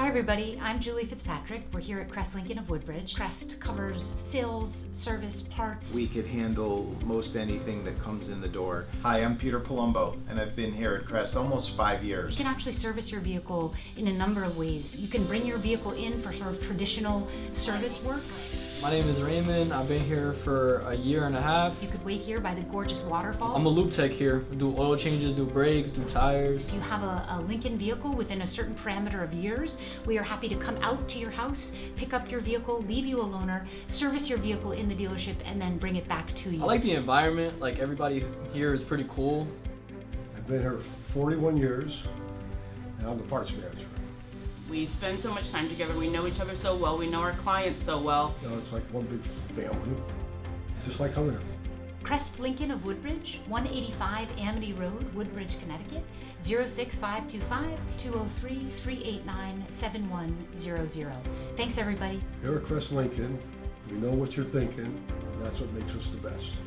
everybody, I'm Julie Fitzpatrick. We're here at Crest Lincoln of Woodbridge. Crest covers sales, service, parts. We could handle most anything that comes in the door. Hi, I'm Peter Palumbo, and I've been here at Crest almost 5 years. You can actually service your vehicle in a number of ways. You can bring your vehicle in for sort of traditional service work. My name is Raymond. I've been here for a year and a half. You could wait here by the gorgeous waterfall. I'm a loop tech here. I do oil changes, do brakes, do tires. If you have a Lincoln vehicle within a certain parameter of years, we are happy to come out to your house, pick up your vehicle, leave you a loaner, service your vehicle in the dealership, and then bring it back to you. I like the environment. Like, everybody here is pretty cool. I've been here 41 years, and I'm the parts manager. We spend so much time together, we know each other so well, we know our clients so well. You know, it's like one big family, just like coming here. Crest Lincoln of Woodbridge, 185 Amity Road, Woodbridge, Connecticut, 06525-203-389-7100. Thanks, everybody. Here at Crest Lincoln, we know what you're thinking, and that's what makes us the best.